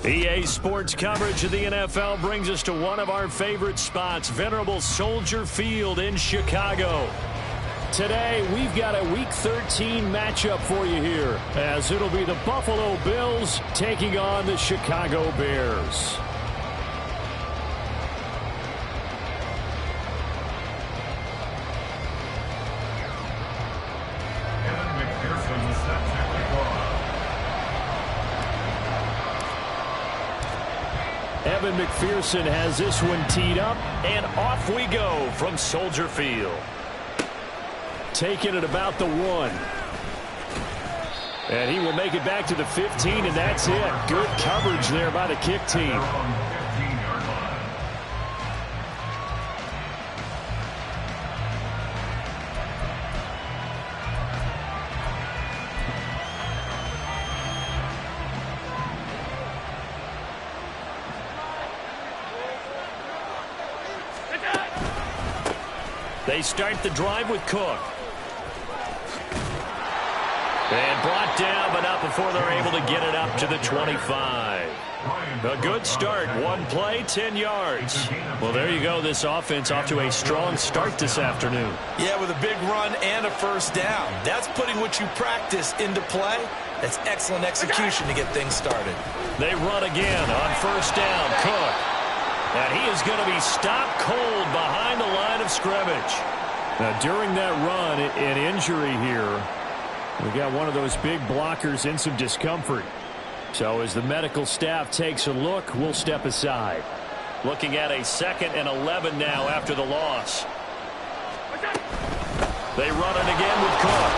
EA Sports coverage of the NFL brings us to one of our favorite spots, venerable Soldier Field in Chicago. Today, we've got a Week 13 matchup for you here, as it'll be the Buffalo Bills taking on the Chicago Bears. Evan McPherson has this one teed up, and off we go from Soldier Field. Taking it about the 1. And he will make it back to the 15, and that's it. Good coverage there by the kick team. They start the drive with Cook. And brought down, but not before they're able to get it up to the 25. A good start. One play, 10 yards. Well, there you go. This offense off to a strong start this afternoon. Yeah, with a big run and a first down. That's putting what you practice into play. That's excellent execution to get things started. They run again on first down. Cook. And he is going to be stopped cold behind the line of scrimmage. Now, during that run, an injury here. We got one of those big blockers in some discomfort. So as the medical staff takes a look, we'll step aside. Looking at a 2nd and 11 now after the loss. They run it again with Cook.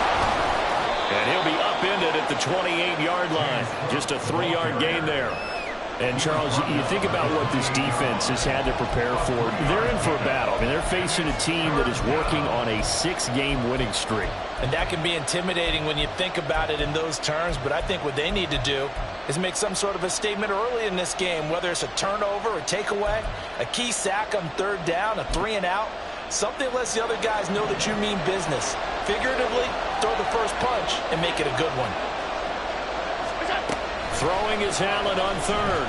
And he'll be upended at the 28-yard line. Just a 3-yard gain there. And, Charles, you think about what this defense has had to prepare for. They're in for a battle. I mean, they're facing a team that is working on a 6-game winning streak. And that can be intimidating when you think about it in those terms. But I think what they need to do is make some sort of a statement early in this game, whether it's a turnover, a takeaway, a key sack on 3rd down, a 3-and-out. Something lets the other guys know that you mean business. Figuratively, throw the first punch and make it a good one. Throwing his Allen on 3rd.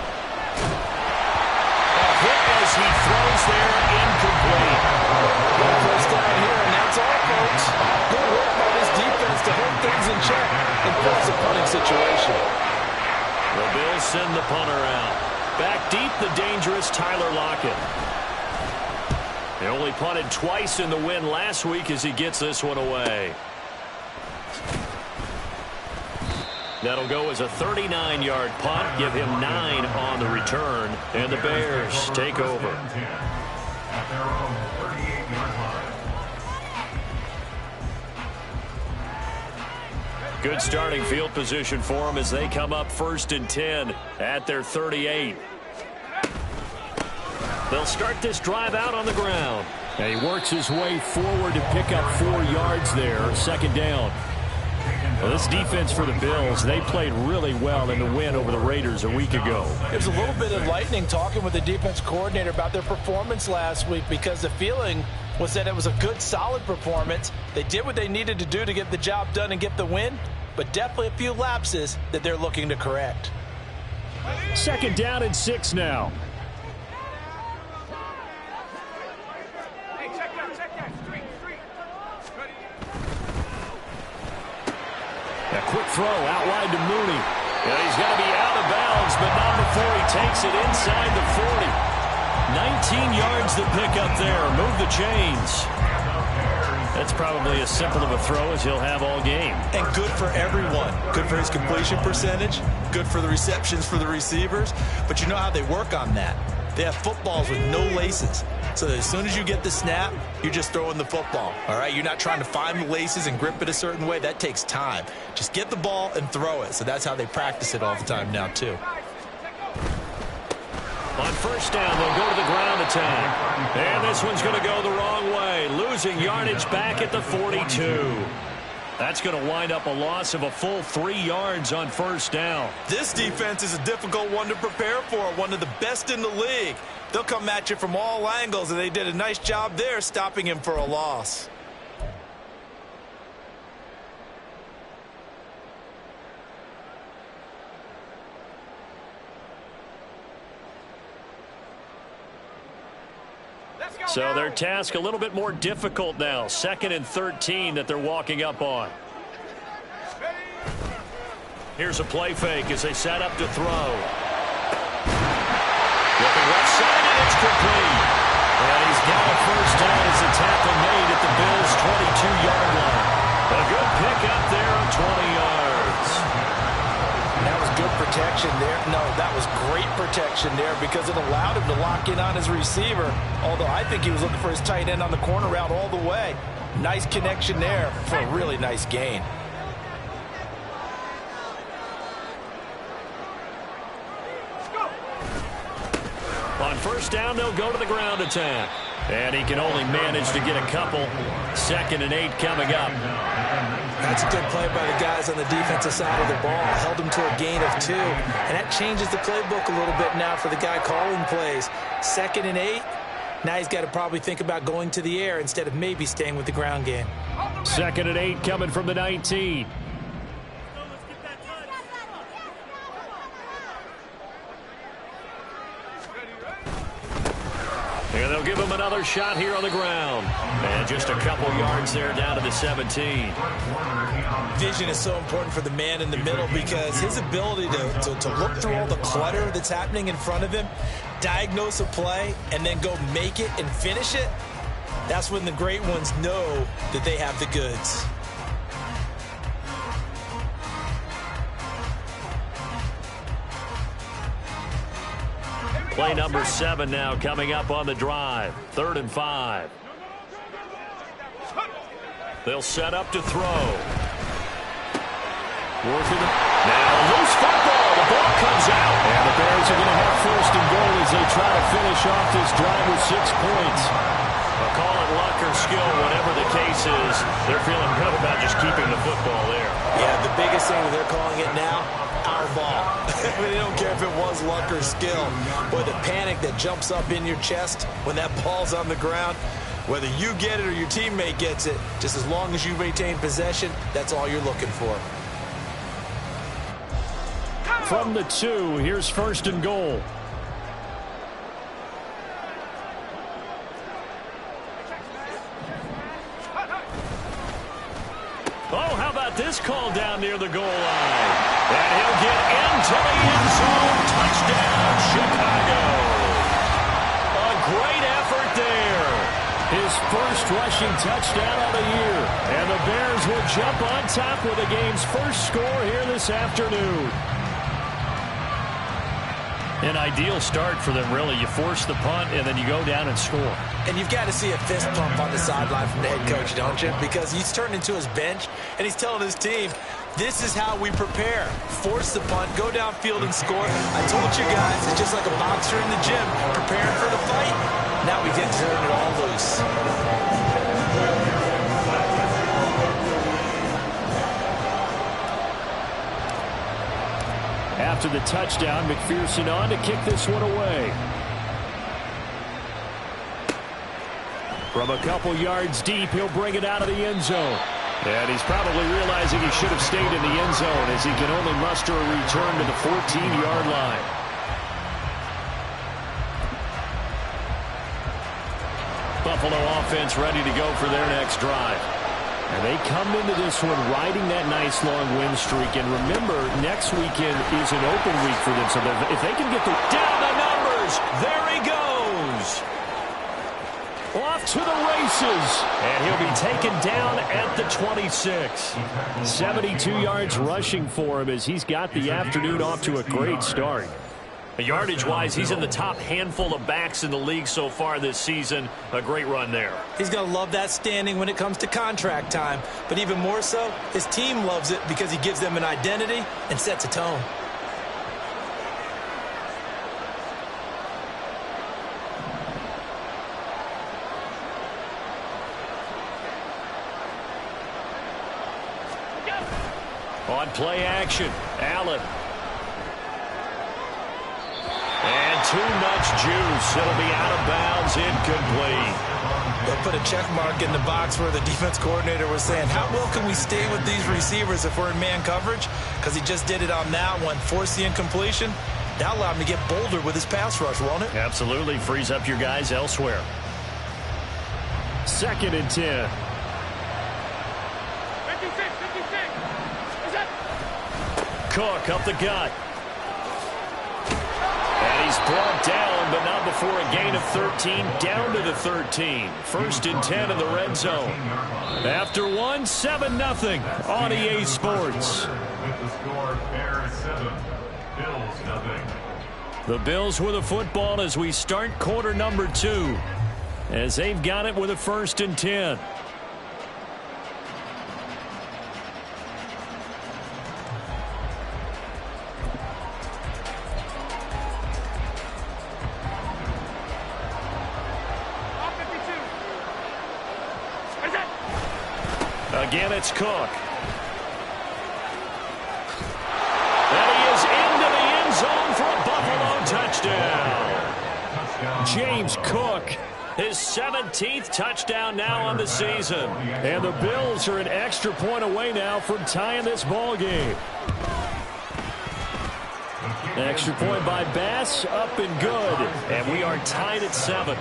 A hit as he throws there, incomplete. Good first down here, and that's all, folks. Good work by this defense to hold things in check and force a punting situation. The Bills send the punter out. Back deep, the dangerous Tyler Lockett. He only punted twice in the win last week as he gets this one away. That'll go as a 39-yard punt, give him 9 on the return, and the Bears take over. Good starting field position for them as they come up 1st and 10 at their 38. They'll start this drive out on the ground. And he works his way forward to pick up 4 yards there, 2nd down. Well, this defense for the Bills, they played really well in the win over the Raiders a week ago. It was a little bit enlightening talking with the defense coordinator about their performance last week, because the feeling was that it was a good, solid performance. They did what they needed to do to get the job done and get the win, but definitely a few lapses that they're looking to correct. 2nd down and 6 now. A quick throw out wide to Mooney. And he's going to be out of bounds, but not before he takes it inside the 40. 19 yards to pick up there. Move the chains. That's probably as simple of a throw as he'll have all game. And good for everyone. Good for his completion percentage. Good for the receptions for the receivers. But you know how they work on that. They have footballs with no laces. So as soon as you get the snap, you're just throwing the football. All right, you're not trying to find the laces and grip it a certain way. That takes time. Just get the ball and throw it. So that's how they practice it all the time now, too. On first down, they'll go to the ground attack. And this one's going to go the wrong way. Losing yardage back at the 42. That's going to wind up a loss of a full 3 yards on first down. This defense is a difficult one to prepare for, one of the best in the league. They'll come at you from all angles, and they did a nice job there stopping him for a loss. So their task a little bit more difficult now. 2nd and 13 that they're walking up on. Here's a play fake as they set up to throw. Looking left side, and it's complete. And he's got a first down as the tackle made at the Bills' 22-yard line. A good pick up there of 20 yards. That was good protection there. No, that was great protection there because it allowed him to lock in on his receiver. Although I think he was looking for his tight end on the corner route all the way. Nice connection there for a really nice gain. On first down, they'll go to the ground attack. And he can only manage to get a couple. 2nd and 8 coming up. That's a good play by the guys on the defensive side of the ball. Held him to a gain of 2. And that changes the playbook a little bit now for the guy calling plays. 2nd and 8. Now he's got to probably think about going to the air instead of maybe staying with the ground game. 2nd and 8 coming from the 19. And they'll give him another shot here on the ground. And just a couple yards there down to the 17. Vision is so important for the man in the middle because his ability to look through all the clutter that's happening in front of him, diagnose a play, and then go make it and finish it, that's when the great ones know that they have the goods. Play number 7 now coming up on the drive. 3rd and 5. They'll set up to throw. Working now, loose football. The ball comes out. And the Bears are going to have 1st and goal as they try to finish off this drive with 6 points. I'll call it luck or skill, whatever the case is. They're feeling good about just keeping the football there. Yeah, the biggest thing that they're calling it now, our ball. I mean, they don't care if it was luck or skill. Boy, the panic that jumps up in your chest when that ball's on the ground, whether you get it or your teammate gets it, just as long as you maintain possession, that's all you're looking for. From the 2, here's 1st and goal. Oh, how about this call down near the goal line? And he'll get into the end zone. Touchdown, Chicago. A great effort there. His first rushing touchdown of the year. And the Bears will jump on top with the game's first score here this afternoon. An ideal start for them, really. You force the punt, and then you go down and score. And you've got to see a fist pump on the sideline from the head coach, don't you? Because he's turned into his bench, and he's telling his team, this is how we prepare. Force the punt, go downfield and score. I told you guys, it's just like a boxer in the gym, preparing for the fight. Now we get to turn it all loose. After the touchdown, McPherson on to kick this one away. From a couple yards deep, he'll bring it out of the end zone. And he's probably realizing he should have stayed in the end zone as he can only muster a return to the 14-yard line. Buffalo offense ready to go for their next drive. And they come into this one riding that nice long win streak. And remember, next weekend is an open week for them. So if they can get down the numbers, there he goes. Off to the races. And he'll be taken down at the 26. 72 yards rushing for him as he's got the afternoon off to a great start. Yardage-wise, he's in the top handful of backs in the league so far this season. A great run there. He's going to love that standing when it comes to contract time. But even more so, his team loves it because he gives them an identity and sets a tone. On play action, Allen. And too much juice. It'll be out of bounds, incomplete. They'll put a check mark in the box where the defense coordinator was saying, how well can we stay with these receivers if we're in man coverage? Because he just did it on that one, forced the incompletion. That allowed him to get bolder with his pass rush, won't it? Absolutely. Frees up your guys elsewhere. 2nd and 10. 56. Cook up the gut. And he's brought down, but not before a gain of 13, down to the 13. 1st and 10 in the red zone. After one, 7-0 on EA Sports. With the score, Bears 7, Bills 0. The Bills with the football as we start quarter number 2. As they've got it with a 1st and 10. Again, it's Cook. And he is into the end zone for a Buffalo touchdown. James Cook, his 17th touchdown now on the season. And the Bills are an extra point away now from tying this ball game. Extra point by Bass, up and good. And we are tied at 7.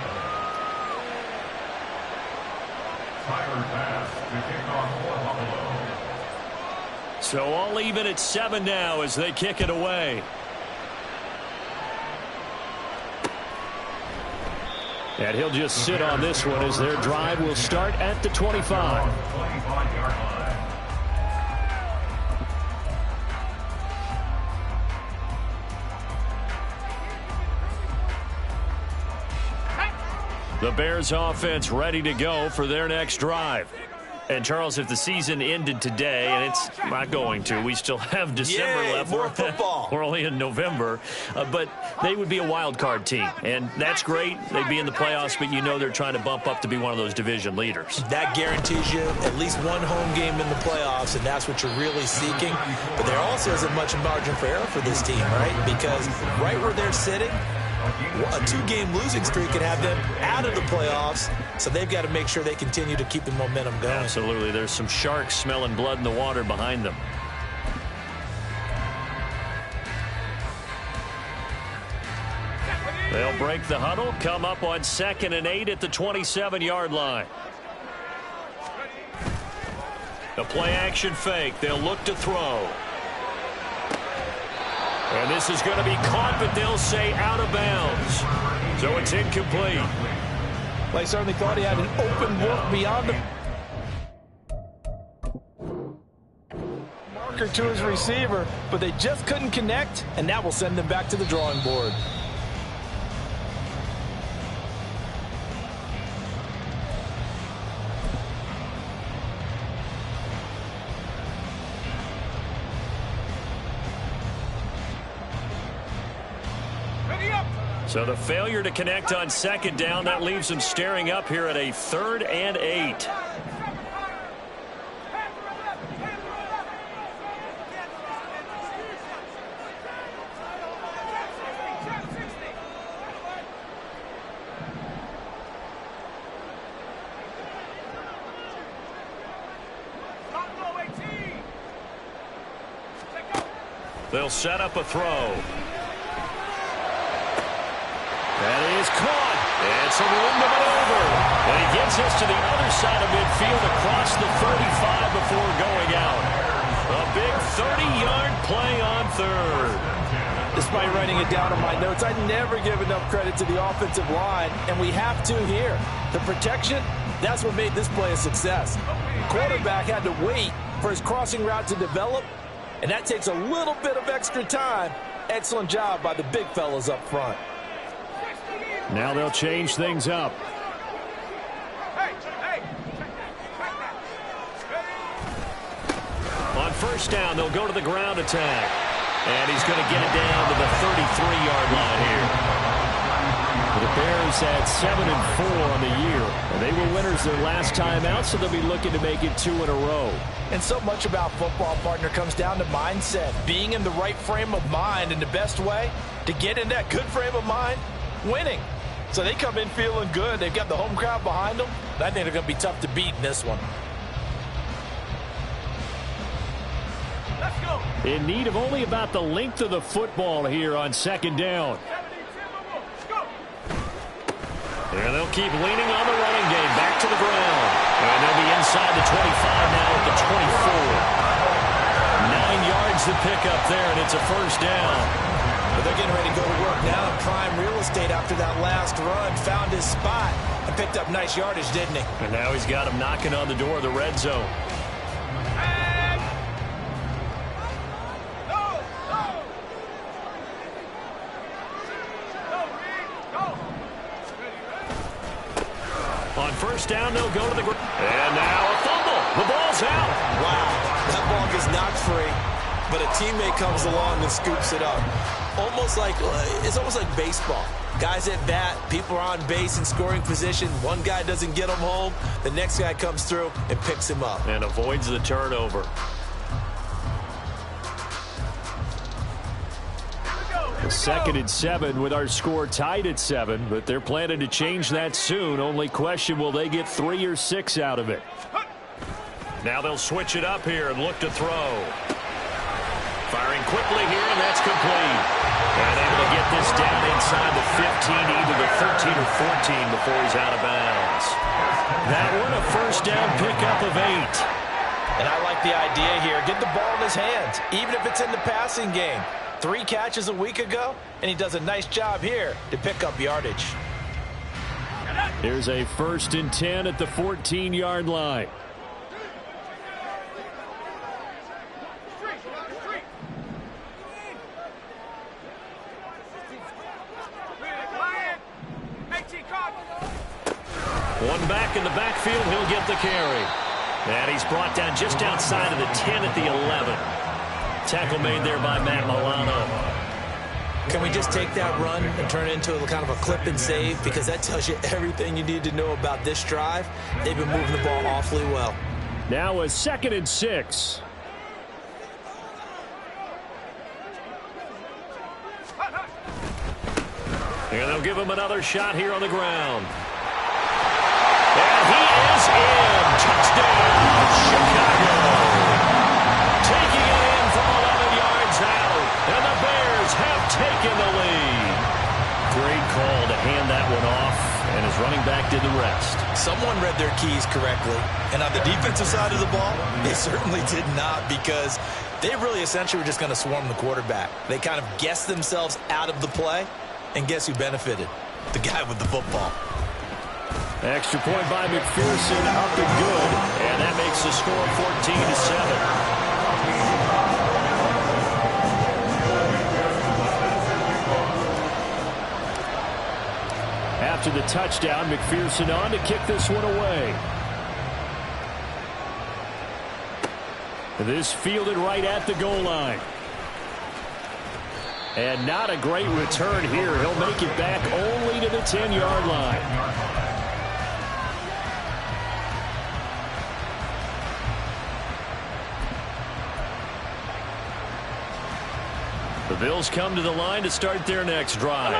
So all even at 7 now as they kick it away. And he'll just sit on this one as their drive will start at the 25. The Bears offense ready to go for their next drive. And, Charles, if the season ended today, and it's not going to, we still have December left. More football. We're only in November. But they would be a wild card team. And that's great. They'd be in the playoffs, but you know they're trying to bump up to be one of those division leaders. That guarantees you at least one home game in the playoffs, and that's what you're really seeking. But there also isn't much margin for error for this team, right? Because right where they're sitting, a 2-game losing streak could have them out of the playoffs, so they've got to make sure they continue to keep the momentum going. Absolutely. There's some sharks smelling blood in the water behind them. They'll break the huddle, come up on 2nd and 8 at the 27-yard line. The play-action fake. They'll look to throw. And this is going to be caught, but they'll say out of bounds. So it's incomplete. Well, he certainly thought he had an open look beyond the marker to his receiver, but they just couldn't connect, and that will send them back to the drawing board. So the failure to connect on 2nd down, that leaves them staring up here at a 3rd and 8. They'll set up a throw. That is caught. And some room to maneuver. And he gets us to the other side of midfield across the 35 before going out. A big 30-yard play on 3rd. Despite writing it down in my notes, I never give enough credit to the offensive line, and we have to here. The protection, that's what made this play a success. The quarterback had to wait for his crossing route to develop, and that takes a little bit of extra time. Excellent job by the big fellas up front. Now they'll change things up. On 1st down, they'll go to the ground attack. And he's going to get it down to the 33-yard line here. The Bears had 7-4 on the year. And they were winners their last time out, so they'll be looking to make it 2 in a row. And so much about football, partner, comes down to mindset. Being in the right frame of mind, and the best way to get in that good frame of mind, winning. So they come in feeling good. They've got the home crowd behind them. I think they're going to be tough to beat in this one. Let's go. In need of only about the length of the football here on 2nd down. And they'll keep leaning on the running game. Back to the ground. And they'll be inside the 25 now at the 24. 9 yards to pick up there, and it's a first down. But they're getting ready to go to work now in prime real estate after that last run. Found his spot and picked up nice yardage, didn't he? And now he's got him knocking on the door of the red zone. On first down, they'll go to the ground. And now a fumble. The ball's out. Wow, that ball gets knocked free, but a teammate comes along and scoops it up. It's almost like baseball. Guys at bat, people are on base in scoring position. One guy doesn't get him home. The next guy comes through and picks him up. And avoids the turnover. Second and 7 with our score tied at 7, but they're planning to change that soon. Only question, will they get 3 or 6 out of it? Now they'll switch it up here and look to throw. Firing quickly here, and that's complete. And able to get this down inside the 15, either the 13 or 14 before he's out of bounds. That one a first down pickup of 8. And I like the idea here. Get the ball in his hands, even if it's in the passing game. 3 catches a week ago, and he does a nice job here to pick up yardage. Here's a first and 10 at the 14-yard line. One back in the backfield, he'll get the carry. And he's brought down just outside of the 10 at the 11. Tackle made there by Matt Milano. Can we just take that run and turn it into a kind of a clip and save? Because that tells you everything you need to know about this drive. They've been moving the ball awfully well. Now a second and 6. And they'll give him another shot here on the ground. And he is in. Touchdown, Chicago. Taking it in from 11 yards out. And the Bears have taken the lead. Great call to hand that one off. And his running back did the rest. Someone read their keys correctly. And on the defensive side of the ball, they certainly did not, because they really essentially were just going to swarm the quarterback. They kind of guessed themselves out of the play. And guess who benefited? The guy with the football. Extra point by McPherson, up and good. And that makes the score 14-7. After the touchdown, McPherson on to kick this one away. This fielded right at the goal line. And not a great return here. He'll make it back only to the 10-yard line. The Bills come to the line to start their next drive.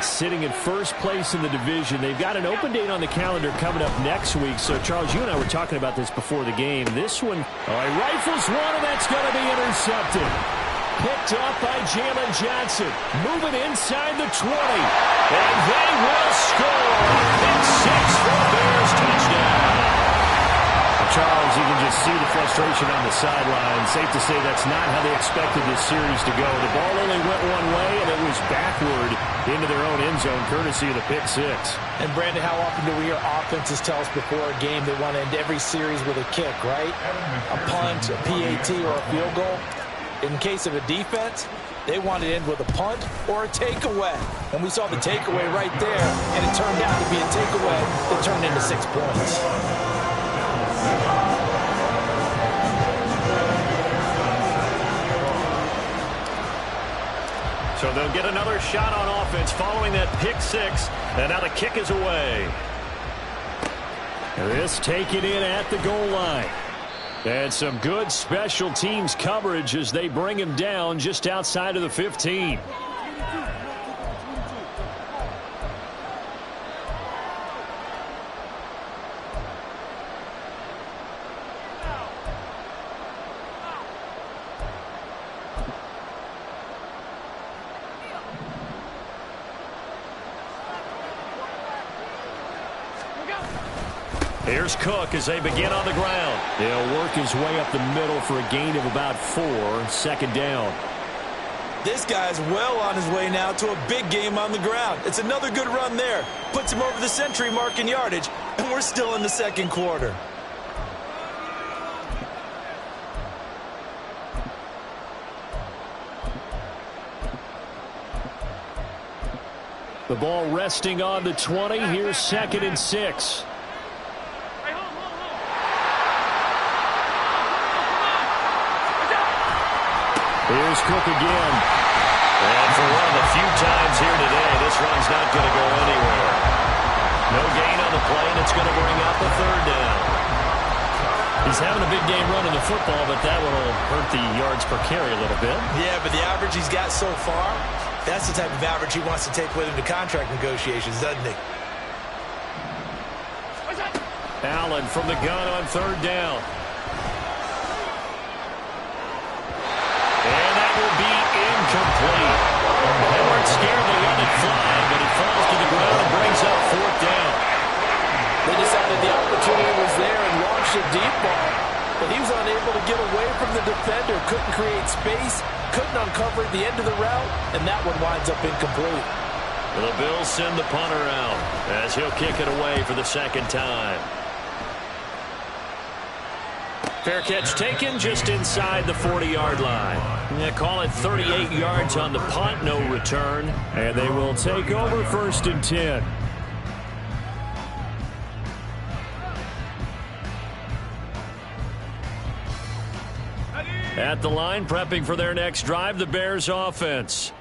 Sitting in first place in the division. They've got an open date on the calendar coming up next week. So, Charles, you and I were talking about this before the game. This one, rifles one, and that's going to be intercepted. Picked up by Jalen Johnson. Moving inside the 20. And they will score. Pick 6 for the Bears. Touchdown. Charles, you can just see the frustration on the sideline. Safe to say that's not how they expected this series to go. The ball only went one way, and it was backward into their own end zone, courtesy of the pick 6. And, Brandon, how often do we hear offenses tell us before a game they want to end every series with a kick, right? A punt, a PAT, or a field goal. In case of a defense, they want to end with a punt or a takeaway. And we saw the takeaway right there, and it turned out to be a takeaway that turned into 6 points. So they'll get another shot on offense following that pick 6. And now the kick is away. This taken in at the goal line. And some good special teams coverage as they bring him down just outside of the 15. Here's Cook as they begin on the ground. He'll work his way up the middle for a gain of about 4, second down. This guy's well on his way now to a big game on the ground. It's another good run there. Puts him over the century mark in yardage, and we're still in the second quarter. The ball resting on the 20. Here's 2nd and 6. Here's Cook again. And for one of the few times here today, this run's not going to go anywhere. No gain on the play, and it's going to bring up a 3rd down. He's having a big game running the football, but that one will hurt the yards per carry a little bit. Yeah, but the average he's got so far, that's the type of average he wants to take with him to contract negotiations, doesn't he? Allen from the gun on 3rd down. And that will be incomplete. They weren't scared to let it fly, but it falls to the ground and brings up 4th down. They decided the opportunity was there and launched a deep ball. But he was unable to get away from the defender, couldn't create space, couldn't uncover the end of the route, and that one winds up incomplete. The Bills send the punter out as he'll kick it away for the 2nd time. Fair catch taken just inside the 40-yard line. Yeah, call it 38 yards on the punt, no return, and they will take over 1st and 10. At the line, prepping for their next drive, the Bears offense.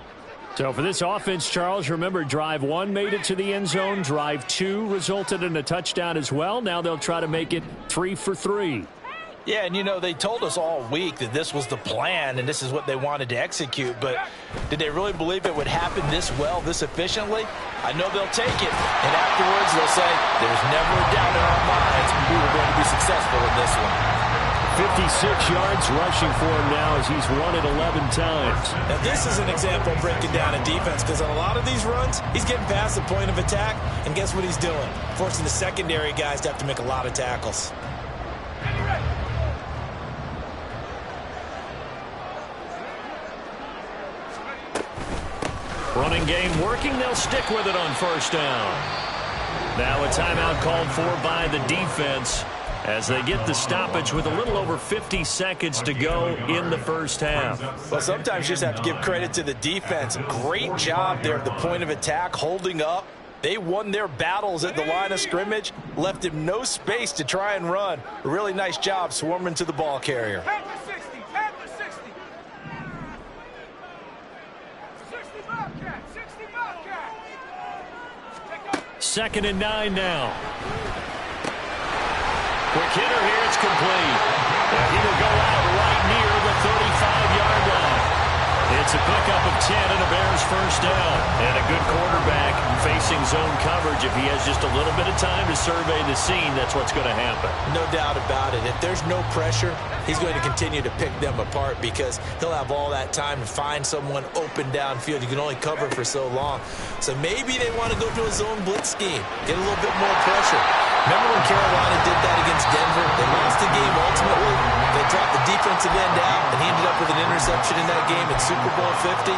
So for this offense, Charles, remember, drive 1 made it to the end zone. Drive 2 resulted in a touchdown as well. Now they'll try to make it 3 for 3. Yeah, and you know, they told us all week that this was the plan and this is what they wanted to execute, but did they really believe it would happen this well, this efficiently? I know they'll take it, and afterwards they'll say, there's never a doubt in our minds we were going to be successful in this one. 56 yards rushing for him now as he's run it 11 times. Now this is an example of breaking down a defense, because on a lot of these runs, he's getting past the point of attack, and guess what he's doing? Forcing the secondary guys to have to make a lot of tackles. Running game working. They'll stick with it on 1st down. Now a timeout called for by the defense as they get the stoppage with a little over 50 seconds to go in the 1st half. Well, sometimes you just have to give credit to the defense. Great job there at the point of attack, holding up. They won their battles at the line of scrimmage, left him no space to try and run. A really nice job swarming to the ball carrier. 2nd and 9 now. Quick hitter here, it's complete. And he will go out right near the 35-yard line. It's a pickup of 10 and a Bears 1st down. And a good quarterback facing zone coverage. If he has just a little bit of time to survey the scene, that's what's going to happen. No doubt about it. If there's no pressure, he's going to continue to pick them apart because he'll have all that time to find someone open downfield. You can only cover for so long. So maybe they want to go to a zone blitz scheme, get a little bit more pressure. Remember when Carolina did that against Denver? They lost the game ultimately. They dropped the defensive end out, and he ended up with an interception in that game in Super Bowl 50.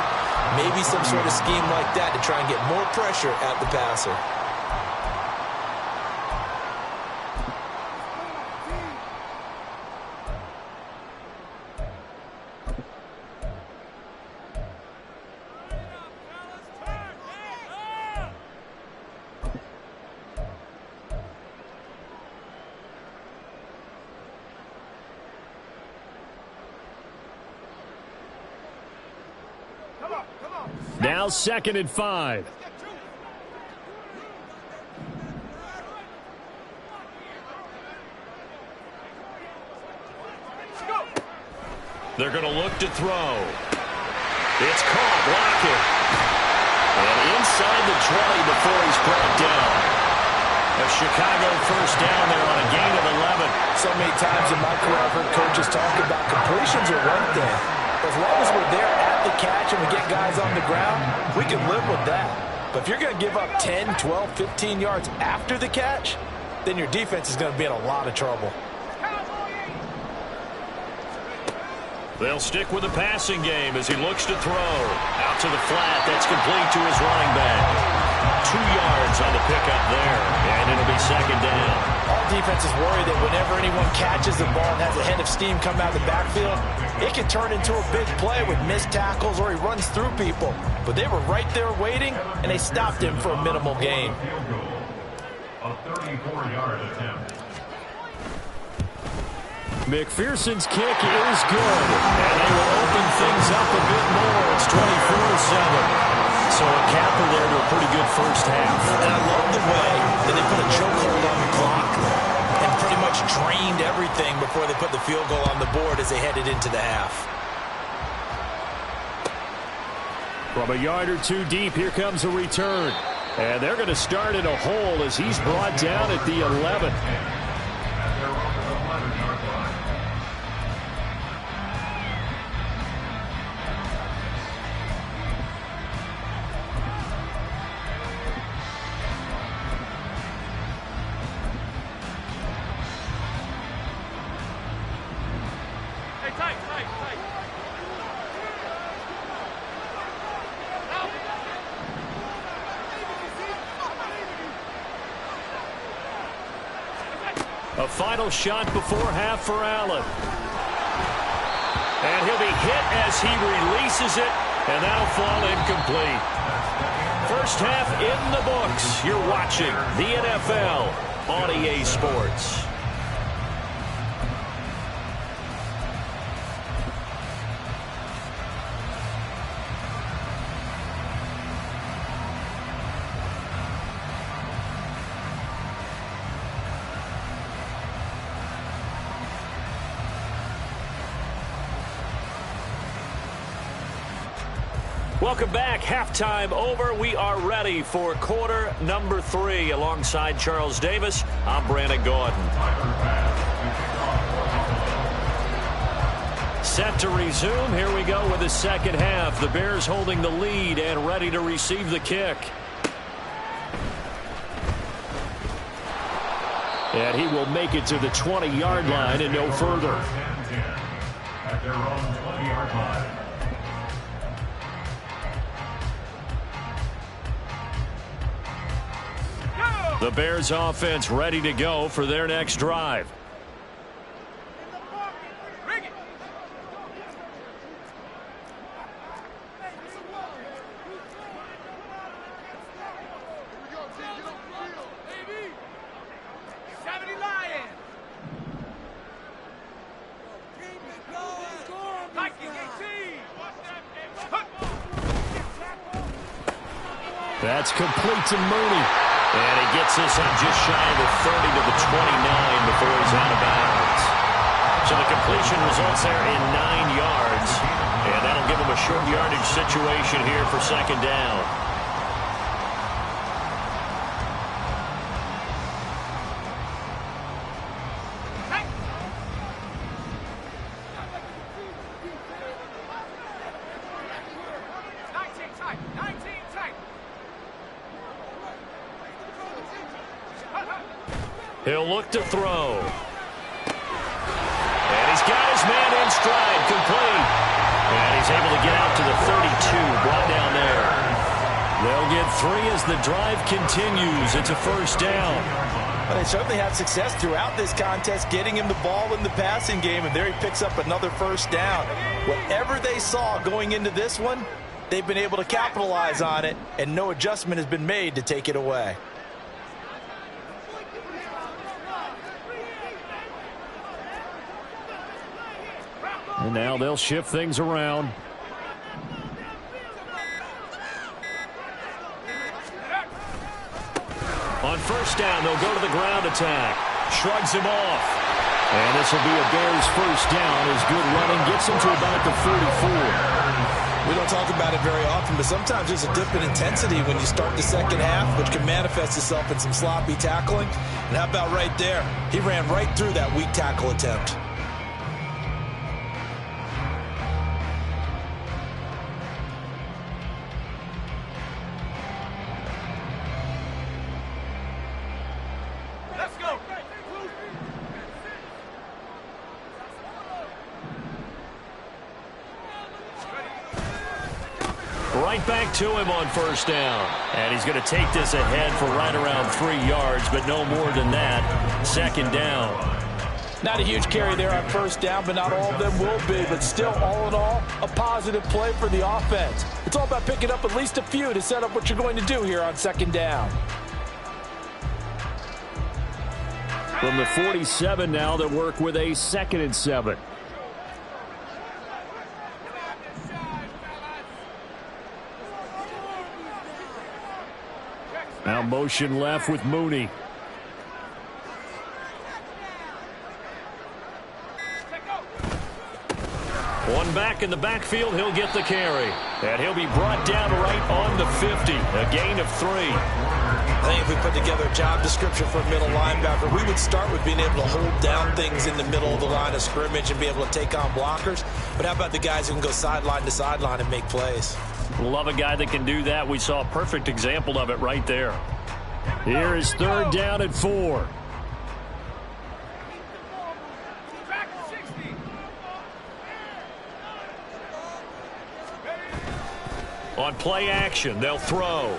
Maybe some sort of scheme like that to try and get more pressure at the passer. Now 2nd and 5. They're going to look to throw. It's caught. Block it. And inside the 20 before he's brought down. A Chicago 1st down there on a gain of 11. So many times in my career I've heard coaches talk about completions are one thing. As long as we're there at the catch and we get guys on the ground, we can live with that. But if you're going to give up 10, 12, 15 yards after the catch, then your defense is going to be in a lot of trouble. They'll stick with the passing game as he looks to throw. Out to the flat. That's complete to his running back. 2 yards on the pickup there, and it'll be second down. All defenses worry that whenever anyone catches the ball and has a head of steam come out of the backfield, it can turn into a big play with missed tackles or he runs through people. But they were right there waiting, and they stopped him for a minimal gain. A 34-yard attempt. McPherson's kick is good, and they will open things up a bit more. It's 24-7. So a capper there to a pretty good first half. And I love the way that they put a chokehold on the clock and pretty much drained everything before they put the field goal on the board as they headed into the half. From a yard or two deep, here comes a return. And they're going to start in a hole as he's brought down at the 11. A final shot before half for Allen. And he'll be hit as he releases it, and that'll fall incomplete. First half in the books. You're watching the NFL on EA Sports. Welcome back. Halftime over. We are ready for quarter number 3. Alongside Charles Davis, I'm Brandon Gordon. Set to resume. Here we go with the second half. The Bears holding the lead and ready to receive the kick. And he will make it to the 20-yard line and no further. At their own 20-yard line. The Bears offense ready to go for their next drive. That's complete to Mooney. And he gets this on just shy of the 30 to the 29 before he's out of bounds. So the completion results there in 9 yards. And that'll give him a short yardage situation here for second down. He'll look to throw. And he's got his man in stride, complete. And he's able to get out to the 32, brought down there. They'll get 3 as the drive continues. It's a first down. Well, they certainly had success throughout this contest, getting him the ball in the passing game, and there he picks up another first down. Whatever they saw going into this one, they've been able to capitalize on it, and no adjustment has been made to take it away. And now they'll shift things around. On first down, they'll go to the ground attack. Shrugs him off. And this will be a Bears first down as good running gets him to about the 44. We don't talk about it very often, but sometimes there's a dip in intensity when you start the second half, which can manifest itself in some sloppy tackling. And how about right there? He ran right through that weak tackle attempt. Let's go. right back to him on first down. And he's going to take this ahead for right around 3 yards, but no more than that. Second down. Not a huge carry there on first down, but not all of them will be. But still, all in all, a positive play for the offense. It's all about picking up at least a few to set up what you're going to do here on second down. From the 47 now, they'll work with a 2nd and 7. Now motion left with Mooney. One back in the backfield, he'll get the carry. And he'll be brought down right on the 50. A gain of 3. I think if we put together a job description for a middle linebacker, we would start with being able to hold down things in the middle of the line of scrimmage and be able to take on blockers. But how about the guys who can go sideline to sideline and make plays? Love a guy that can do that. We saw a perfect example of it right there. Here is 3rd down and 4. On play action, they'll throw.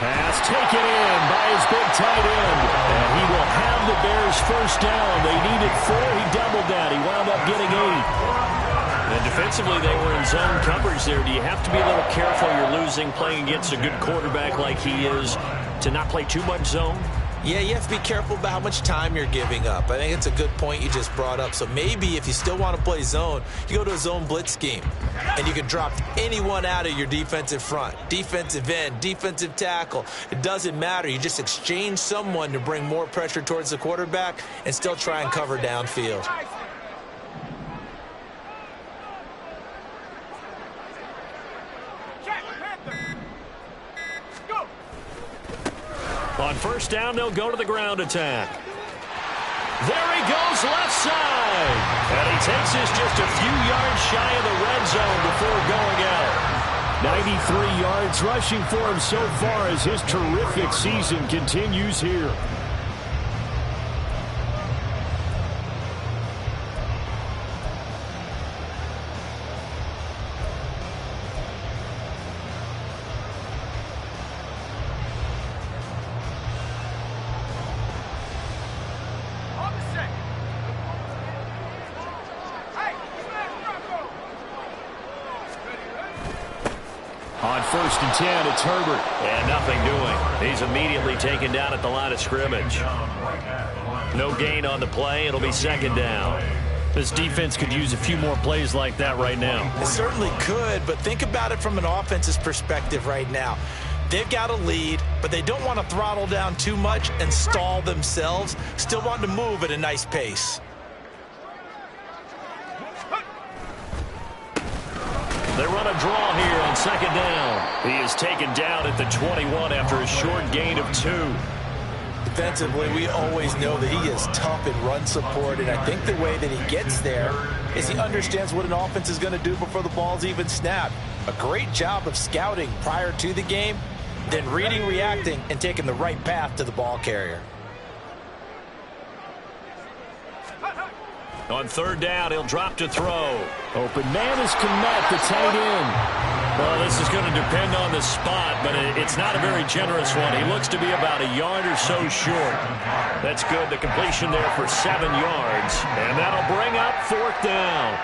Pass taken in by his big tight end. And he will have the Bears first down. They needed 4. He doubled that. He wound up getting 8. And defensively, they were in zone coverage there. Do you have to be a little careful? You're losing, playing against a good quarterback like he is, to not play too much zone? Yeah, you have to be careful about how much time you're giving up. I think it's a good point you just brought up. So maybe if you still want to play zone, you go to a zone blitz scheme. And you can drop anyone out of your defensive front. Defensive end, defensive tackle. It doesn't matter. You just exchange someone to bring more pressure towards the quarterback and still try and cover downfield. On first down, they'll go to the ground attack. There he goes, left side. And he takes this just a few yards shy of the red zone before going out. 93 yards rushing for him so far as his terrific season continues here. On 1st and 10, it's Herbert. And nothing doing. He's immediately taken down at the line of scrimmage. No gain on the play. It'll be 2nd down. This defense could use a few more plays like that right now. It certainly could, but think about it from an offense's perspective right now. They've got a lead, but they don't want to throttle down too much and stall themselves. Still want to move at a nice pace. They run a draw here on 2nd down. He is taken down at the 21 after a short gain of 2. Defensively, we always know that he is tough in run support, and I think the way that he gets there is he understands what an offense is going to do before the ball's even snapped. A great job of scouting prior to the game, then reading, reacting, and taking the right path to the ball carrier. On 3rd down, he'll drop to throw. Open man is Komet, the tight end. Well, this is going to depend on the spot, but it's not a very generous one. He looks to be about a yard or so short. That's good. The completion there for 7 yards. And that'll bring up 4th down.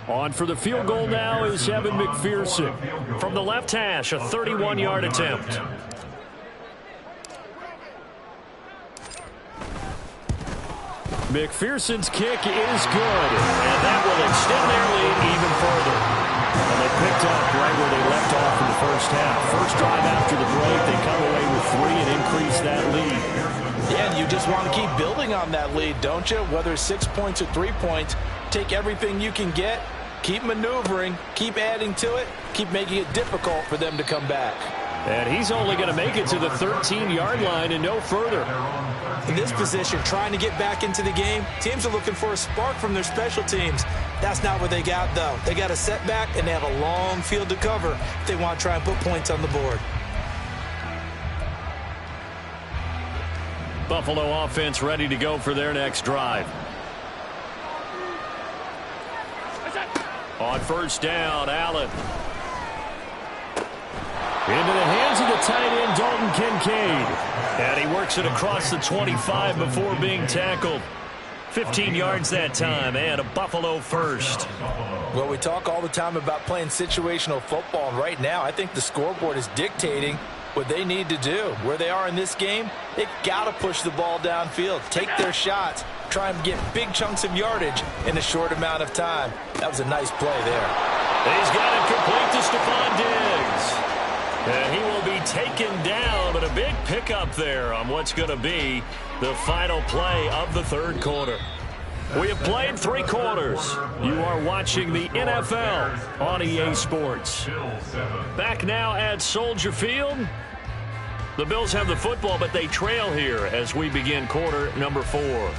On for the field goal now is Evan McPherson. From the left hash, a 31-yard attempt. McPherson's kick is good, and that will extend their lead even further. And they picked up right where they left off in the first half. First drive after the break, they come away with 3 and increase that lead. Yeah, and you just want to keep building on that lead, don't you? Whether it's 6 points or 3 points, take everything you can get, keep maneuvering, keep adding to it, keep making it difficult for them to come back. And he's only going to make it to the 13-yard line and no further. In this position, trying to get back into the game, teams are looking for a spark from their special teams. That's not what they got, though. They got a setback, and they have a long field to cover if they want to try and put points on the board. Buffalo offense ready to go for their next drive. On first down, Allen. Into the hands of the tight end, Dalton Kincaid. And he works it across the 25 before being tackled. 15 yards that time, and a Buffalo first. Well, we talk all the time about playing situational football, and right now I think the scoreboard is dictating what they need to do. Where they are in this game, they've got to push the ball downfield, take their shots, try and get big chunks of yardage in a short amount of time. That was a nice play there. He's got it complete to Stephon Diggs. And he will be taken down, but a big pickup there on what's going to be the final play of the third quarter. We have played 3 quarters. You are watching the NFL on EA Sports. Back now at Soldier Field. The Bills have the football, but they trail here as we begin quarter number 4.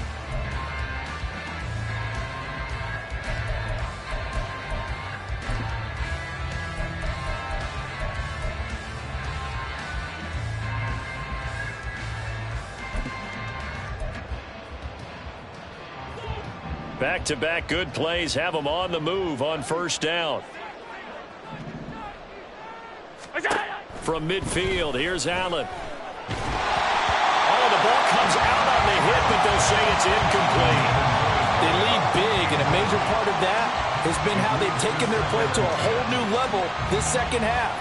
Back-to-back good plays have them on the move on first down. From midfield, here's Allen. Oh, the ball comes out on the hit, but they'll say it's incomplete. They lead big, and a major part of that has been how they've taken their play to a whole new level this second half.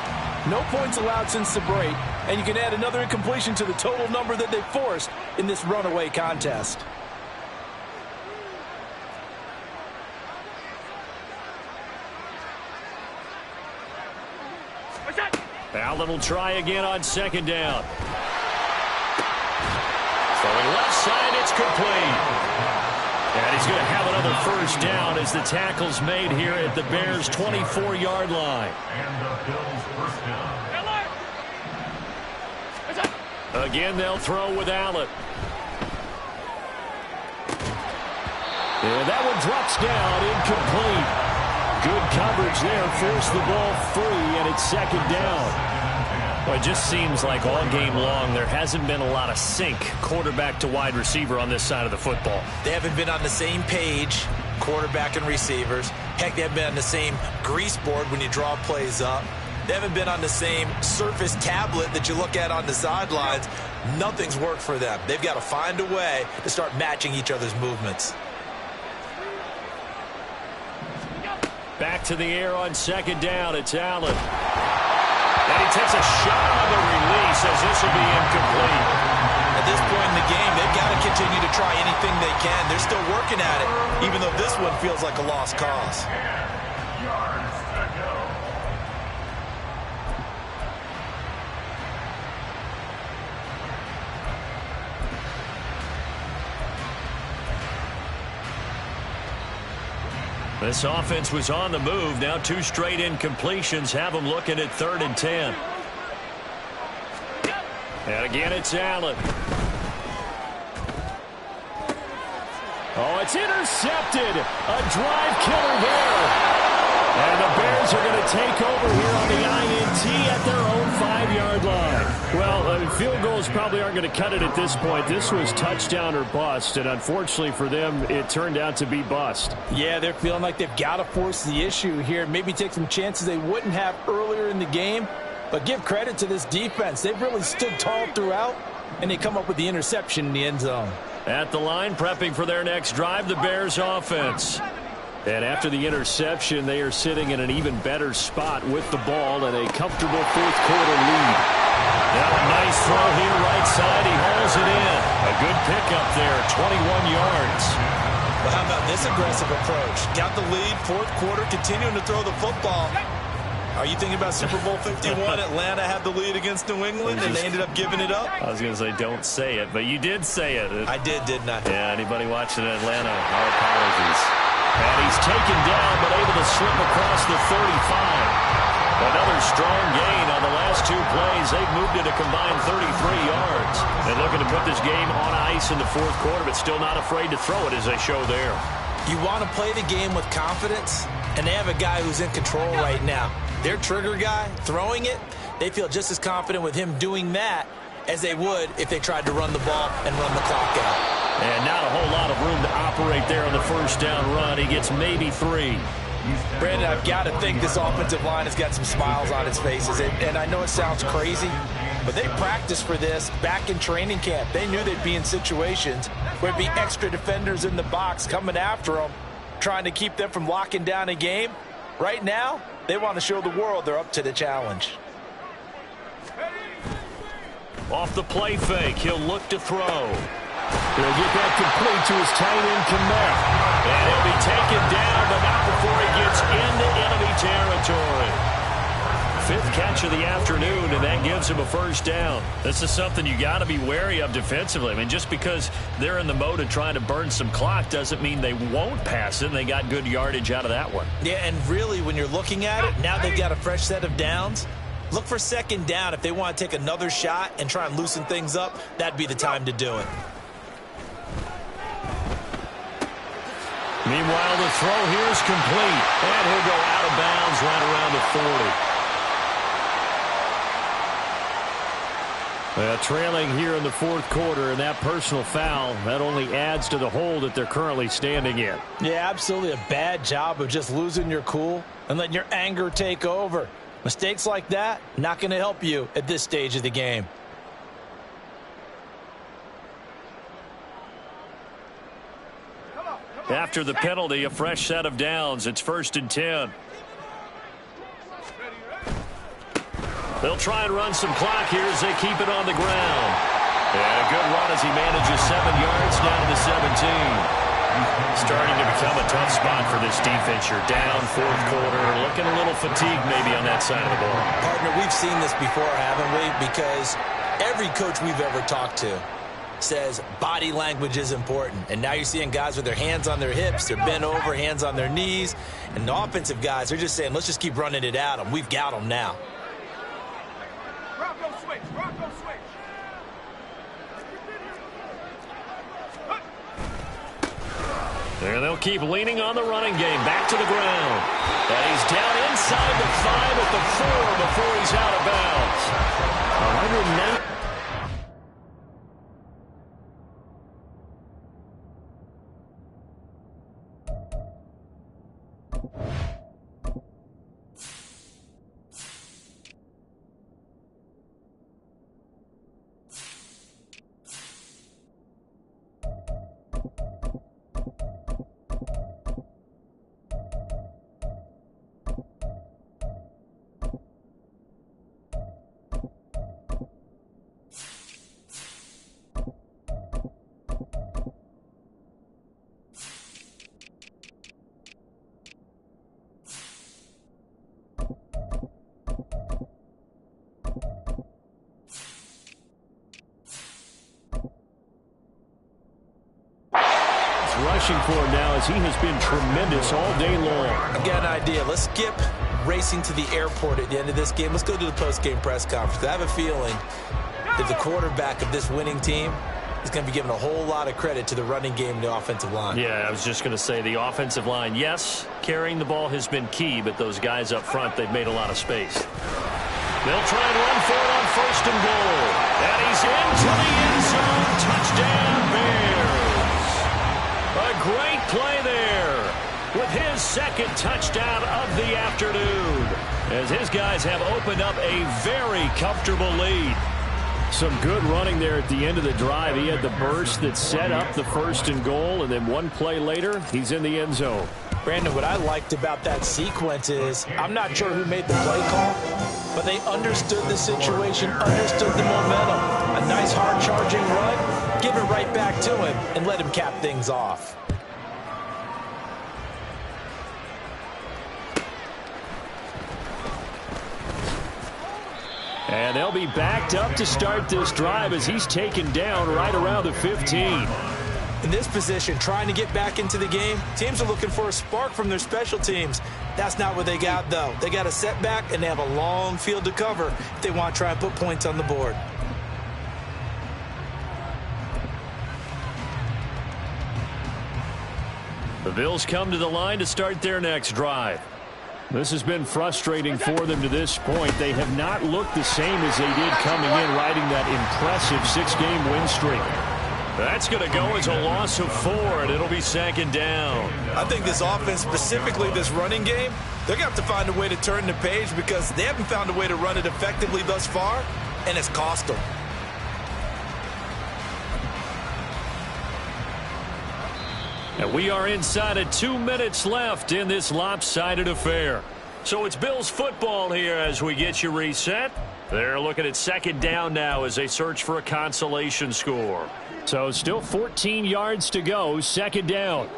No points allowed since the break, and you can add another incompletion to the total number that they forced in this runaway contest. Allen will try again on second down. Throwing left side, it's complete. And he's going to have another first down as the tackle's made here at the Bears' 24-yard line. And the Bills first down. Again, they'll throw with Allen. And that one drops down, incomplete. Good coverage there, forced the ball free, and it's second down. Well, it just seems like all game long there hasn't been a lot of sync quarterback to wide receiver on this side of the football. They haven't been on the same page, quarterback and receivers. Heck, they haven't been on the same grease board when you draw plays up. They haven't been on the same surface tablet that you look at on the sidelines. Nothing's worked for them. They've got to find a way to start matching each other's movements. Back to the air on second down. It's Allen. And he takes a shot on the release as this will be incomplete. At this point in the game, they've got to continue to try anything they can. They're still working at it, even though this one feels like a lost cause. Yards to go. This offense was on the move. Now 2 straight incompletions have them looking at 3rd and 10. And again, it's Allen. Oh, it's intercepted. A drive killer there. And the Bears are going to take over here on the INT at their own 5-yard line. Well, field goals probably aren't going to cut it at this point. This was touchdown or bust, and unfortunately for them, it turned out to be bust. Yeah, they're feeling like they've got to force the issue here. Maybe take some chances they wouldn't have earlier in the game. But give credit to this defense. They've really stood tall throughout, and they come up with the interception in the end zone. At the line, prepping for their next drive, the Bears offense. And after the interception, they are sitting in an even better spot with the ball and a comfortable 4th quarter lead. Now a nice throw here, right side. He hauls it in. A good pickup there, 21 yards. Well, how about this aggressive approach? Got the lead, 4th quarter, continuing to throw the football. Are you thinking about Super Bowl 51? Atlanta had the lead against New England, and they ended up giving it up? I was going to say, don't say it, but you did say it. I did, didn't I? Yeah, anybody watching Atlanta, our apologies. And he's taken down, but able to slip across the 35. Another strong gain on the last 2 plays. They've moved it a combined 33 yards. And looking to put this game on ice in the 4th quarter, but still not afraid to throw it as they show there. You want to play the game with confidence, and they have a guy who's in control right now. Their trigger guy, throwing it, they feel just as confident with him doing that as they would if they tried to run the ball and run the clock out. And not a whole lot of room to operate there on the first down run. He gets maybe 3. Brandon, I've got to think this offensive line has got some smiles on its faces. And I know it sounds crazy, but they practiced for this back in training camp. They knew they'd be in situations where there'd be extra defenders in the box coming after them, trying to keep them from locking down a game. Right now, they want to show the world they're up to the challenge. Off the play fake, he'll look to throw. He'll get that complete to his tight end, Kmet. And he'll be taken down, but not before he gets into enemy territory. Fifth catch of the afternoon, and that gives him a first down. This is something you got to be wary of defensively. I mean, just because they're in the mode of trying to burn some clock doesn't mean they won't pass it. And they got good yardage out of that one. Yeah, and really, when you're looking at it, now they've got a fresh set of downs. Look for second down. If they want to take another shot and try and loosen things up, that'd be the time to do it. Meanwhile, the throw here is complete. And he'll go out of bounds right around the 40. Trailing here in the fourth quarter, and that personal foul, that only adds to the hole that they're currently standing in. Yeah, absolutely a bad job of just losing your cool and letting your anger take over. Mistakes like that, not going to help you at this stage of the game. After the penalty, a fresh set of downs. It's 1st and 10. They'll try and run some clock here as they keep it on the ground. And a good run as he manages 7 yards down to the 17. Starting to become a tough spot for this defense. You're down fourth quarter, looking a little fatigued maybe on that side of the ball. Partner, we've seen this before, haven't we? Because every coach we've ever talked to says body language is important. And now you're seeing guys with their hands on their hips, they're bent over, hands on their knees. And the offensive guys are just saying, let's just keep running it at them. We've got them now. Bronco switch. Bronco switch. There they'll keep leaning on the running game. Back to the ground. And he's down inside the 5 at the 4 before he's out of bounds. 190. Rushing for him now as he has been tremendous all day long. I've got an idea. Let's skip racing to the airport at the end of this game. Let's go to the post-game press conference. I have a feeling that the quarterback of this winning team is going to be given a whole lot of credit to the running game and the offensive line. Yeah, I was just going to say the offensive line, yes, carrying the ball has been key, but those guys up front, they've made a lot of space. They'll try and run for it on 1st and goal. And he's into the end zone. Touchdown, Bears. A great play there with his 2nd touchdown of the afternoon as his guys have opened up a very comfortable lead. Some good running there at the end of the drive. He had the burst that set up the 1st and goal, and then one play later, he's in the end zone. Brandon, what I liked about that sequence is I'm not sure who made the play call, but they understood the situation, understood the momentum. A nice hard-charging run, give it right back to him, and let him cap things off. And they'll be backed up to start this drive as he's taken down right around the 15. In this position, trying to get back into the game, teams are looking for a spark from their special teams. That's not what they got, though. They got a setback, and they have a long field to cover if they want to try and put points on the board. The Bills come to the line to start their next drive. This has been frustrating for them to this point. They have not looked the same as they did coming in, riding that impressive 6-game win streak. That's going to go as a loss of 4, and it'll be 2nd down. I think this offense, specifically this running game, they're going to have to find a way to turn the page because they haven't found a way to run it effectively thus far, and it's cost them. And we are inside of 2 minutes left in this lopsided affair. So it's Bills football here as we get you reset. They're looking at 2nd down now as they search for a consolation score. So still 14 yards to go, 2nd down.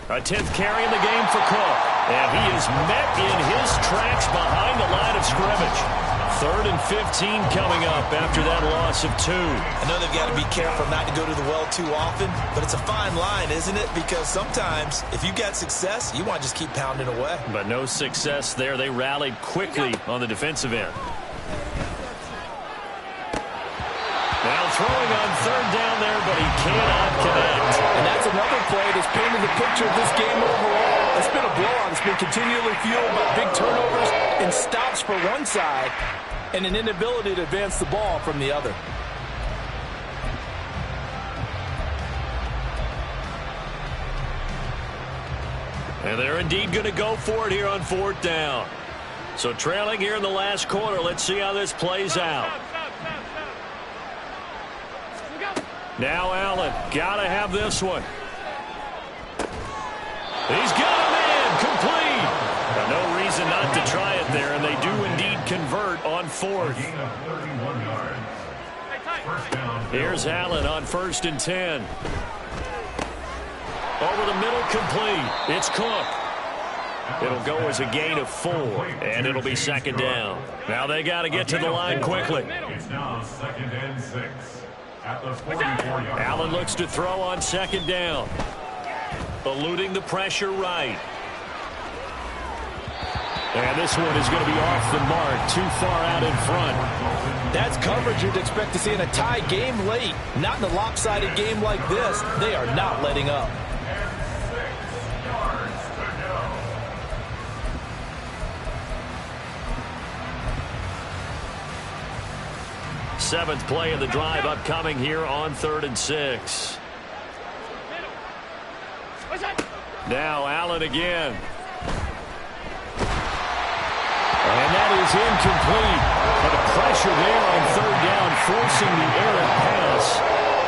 A 10th carry in the game for Cook. And he is met in his tracks behind the line of scrimmage. 3rd and 15 coming up after that loss of 2. I know they've got to be careful not to go to the well too often, but it's a fine line, isn't it? Because sometimes if you get success, you want to just keep pounding away. But no success there. They rallied quickly on the defensive end. Now throwing on 3rd down there, but he cannot connect. And that's another play that's painted the picture of this game overall. It's been a blowout. It's been continually fueled by big turnovers and stops for one side and an inability to advance the ball from the other. And they're indeed going to go for it here on 4th down. So trailing here in the last quarter. Let's see how this plays out. Now Allen, got to have this one. He's got him in, complete. Now, no reason not to try it there, and they do indeed convert on 4th. Here's Allen on 1st and 10. Over the middle, complete. It's Cook. It'll go as a gain of 4, and it'll be 2nd down. Now they got to get to the line quickly. It's now 2nd and 6 at the 44-yard. Allen looks to throw on 2nd down. Eluding the pressure right. And this one is going to be off the mark, too far out in front. That's coverage you'd expect to see in a tie game late. Not in a lopsided game like this. They are not letting up. Seventh play of the drive upcoming here on 3rd and 6. Now Allen again. And that is incomplete. But the pressure there on 3rd down, forcing the errant pass.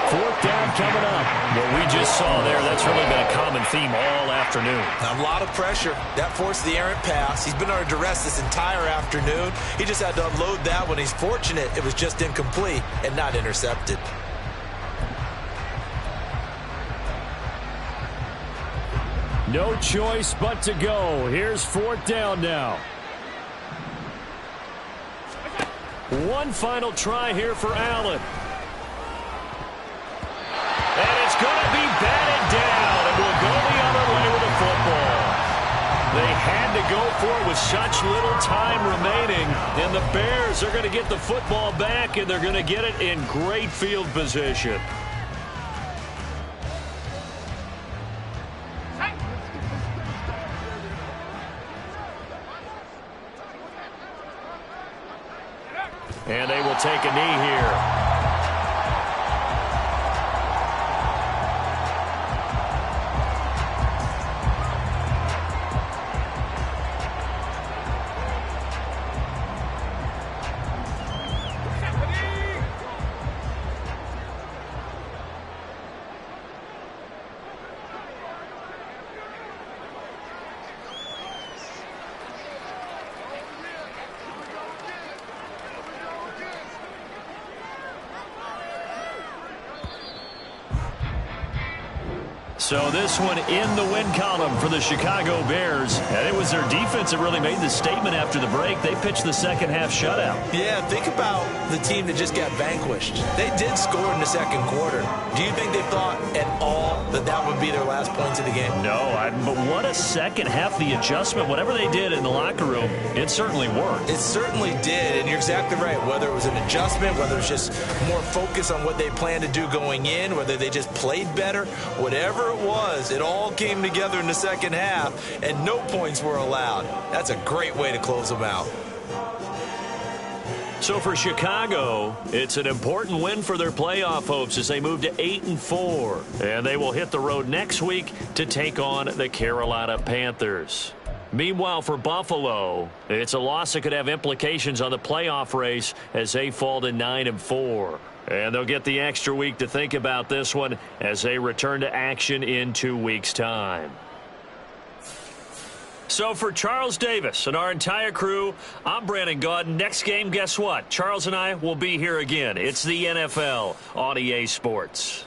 4th down coming up. What we just saw there, that's really been a common theme all afternoon. A lot of pressure. That forced the errant pass. He's been under duress this entire afternoon. He just had to unload that one. He's fortunate it was just incomplete and not intercepted. No choice but to go. Here's 4th down now. One final try here for Allen. And it's going to be batted down, and we'll go the other way with the football. They had to go for it with such little time remaining, and the Bears are going to get the football back, and they're going to get it in great field position. And they will take a knee here. So this one in the win column for the Chicago Bears. And it was their defense that really made the statement after the break. They pitched the second half shutout. Yeah, think about the team that just got vanquished. They did score in the second quarter. Do you think they thought at all that that would be their last points of the game? No, but what a second half. The adjustment, whatever they did in the locker room, it certainly worked. It certainly did, and you're exactly right. Whether it was an adjustment, whether it was just more focus on what they planned to do going in, whether they just played better, whatever it was, it all came together in the second half, and no points were allowed. That's a great way to close them out. So for Chicago, it's an important win for their playoff hopes as they move to 8-4. And they will hit the road next week to take on the Carolina Panthers. Meanwhile, for Buffalo, it's a loss that could have implications on the playoff race as they fall to 9-4. And they'll get the extra week to think about this one as they return to action in 2 weeks' time. So for Charles Davis and our entire crew, I'm Brandon Gaudin. Next game, guess what? Charles and I will be here again. It's the NFL on EA Sports.